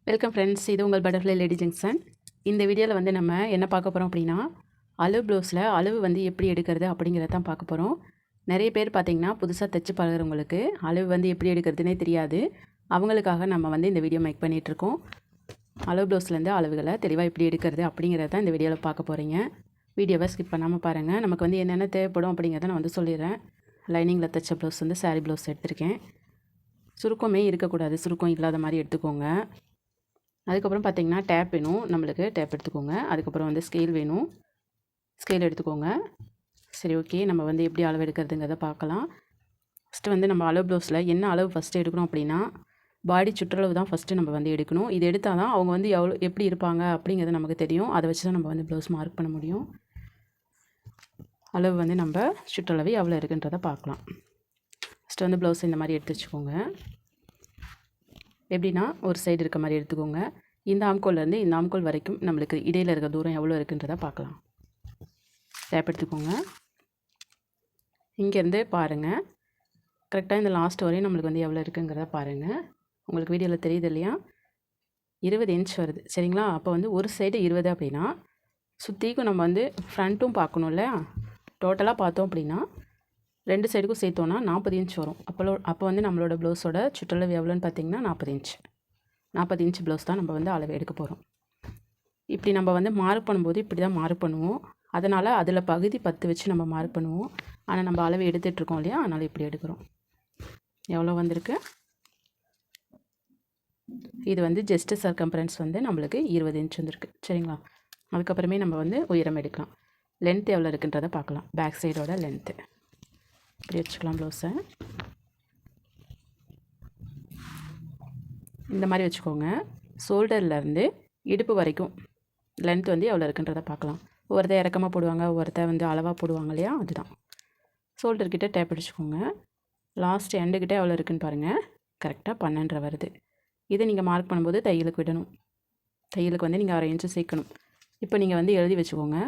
Welcome friends, இது உங்கள் butterfly lady junction. இந்த வீடியோவில் வந்து நம்ம என்ன பார்க்க போகிறோம் அப்படின்னா, அளவு ப்ளவுஸில் அளவு வந்து எப்படி எடுக்கிறது அப்படிங்கிறத தான் பார்க்க போகிறோம். நிறைய பேர் பார்த்திங்கன்னா புதுசாக தைச்சு பழகிறவங்களுக்கு அளவு வந்து எப்படி எடுக்கிறதுனே தெரியாது. அவங்களுக்காக நம்ம வந்து இந்த வீடியோ மேக் பண்ணிகிட்ருக்கோம். அளவு ப்ளவுஸ்லேருந்து அளவுகளை தெளிவாக எப்படி எடுக்கிறது அப்படிங்கிறத தான் இந்த வீடியோவில் பார்க்க போகிறீங்க. வீடியோவை ஸ்கிப் பண்ணாமல் பாருங்கள். நமக்கு வந்து என்னென்ன தேவைப்படும் அப்படிங்கிறத நான் வந்து சொல்லிடுறேன். லைனிங்கில் தைச்ச ப்ளவுஸ் வந்து சாரீ ப்ளவுஸ் எடுத்திருக்கேன். சுருக்கமே இருக்கக்கூடாது, சுருக்கம் இல்லாத மாதிரி எடுத்துக்கோங்க. அதுக்கப்புறம் பார்த்திங்கன்னா டேப் வேணும், நம்மளுக்கு டேப் எடுத்துக்கோங்க. அதுக்கப்புறம் வந்து ஸ்கேல் வேணும், ஸ்கேல் எடுத்துக்கோங்க. சரி, ஓகே. நம்ம வந்து எப்படி அளவு எடுக்கிறதுங்கிறத பார்க்கலாம். ஃபஸ்ட்டு வந்து நம்ம அளவு ப்ளவுஸில் என்ன அளவு ஃபஸ்ட்டு எடுக்கணும் அப்படின்னா, பாடி சுற்றளவு தான் ஃபஸ்ட்டு நம்ம வந்து எடுக்கணும். இது எடுத்தால் தான் அவங்க வந்து எப்படி இருப்பாங்க அப்படிங்கிறது நமக்கு தெரியும். அதை வச்சு தான் நம்ம வந்து ப்ளவுஸ் மார்க் பண்ண முடியும். அளவு வந்து நம்ம சுற்றளவு எவ்வளோ இருக்குன்றதை பார்க்கலாம். ஃபஸ்ட்டு வந்து ப்ளவுஸ் இந்த மாதிரி எடுத்து வச்சுக்கோங்க. எப்படின்னா ஒரு சைடு இருக்க மாதிரி எடுத்துக்கோங்க. இந்த ஆம்கோல்லேருந்து இந்த ஆம்கோல் வரைக்கும் நம்மளுக்கு இடையில் இருக்க தூரம் எவ்வளோ இருக்குன்றதை பார்க்கலாம். டேப் எடுத்துக்கோங்க. இங்கேருந்து பாருங்கள், கரெக்டாக இந்த லாஸ்ட் வரையும் நம்மளுக்கு வந்து எவ்வளோ இருக்குங்கிறத பாருங்கள். உங்களுக்கு வீடியோவில் தெரியுது இல்லையா? 20 இன்ச் வருது, சரிங்களா? அப்போ வந்து ஒரு சைடு 20 அப்படின்னா சுற்றிக்கும் நம்ம வந்து ஃப்ரண்ட்டும் பார்க்கணும் இல்லையா? டோட்டலாக பார்த்தோம் அப்படின்னா 2 சைடுக்கும் சேர்த்தோன்னா 40 இன்ச் வரும். அப்போ வந்து நம்மளோட ப்ளவுஸோட சுற்றளவு எவ்வளோன்னு பார்த்தீங்கன்னா 40 இன்ச். 40 இன்ச் ப்ளவுஸ் தான் நம்ம வந்து அளவு எடுக்க போகிறோம். இப்படி நம்ம வந்து மார்க் பண்ணும்போது இப்படி தான் மார்க் பண்ணுவோம். அதனால் அதில் பகுதி 10 வச்சு நம்ம மார்க் பண்ணுவோம். ஆனால் நம்ம அளவு எடுத்துகிட்ருக்கோம் இல்லையா? அதனால் இப்படி எடுக்கிறோம். எவ்வளோ வந்திருக்கு? இது வந்து ஜஸ்ட்டு சர்க்கம்ஃபரன்ஸ் வந்து நம்மளுக்கு 20 இன்ச் வந்துருக்கு, சரிங்களா? அதுக்கப்புறமே நம்ம வந்து உயரம் எடுக்கலாம். லென்த் எவ்வளோ இருக்குன்றதை பார்க்கலாம். பேக் சைடோட லென்த்து இப்படி வச்சுக்கலாம். ப்ளவுஸை இந்த மாதிரி வச்சுக்கோங்க. ஷோல்டர்லேருந்து இடுப்பு வரைக்கும் லென்த் வந்து எவ்வளோ இருக்குன்றதை பார்க்கலாம். ஒவ்வொருத்தர் இறக்கமாக போடுவாங்க, ஒவ்வொருத்தர் வந்து அளவாக போடுவாங்க இல்லையா? அதுதான். ஷோல்டர்கிட்ட டேப் அடிச்சுக்கோங்க. லாஸ்ட் எண்டுக்கிட்ட எவ்வளோ இருக்குன்னு பாருங்கள். கரெக்டாக 12 வருது. இதை நீங்கள் மார்க் பண்ணும்போது தையலுக்கு விடணும். தையலுக்கு வந்து நீங்கள் 1/2 இன்ச்சு சேர்க்கணும். இப்போ நீங்கள் வந்து எழுதி வச்சுக்கோங்க.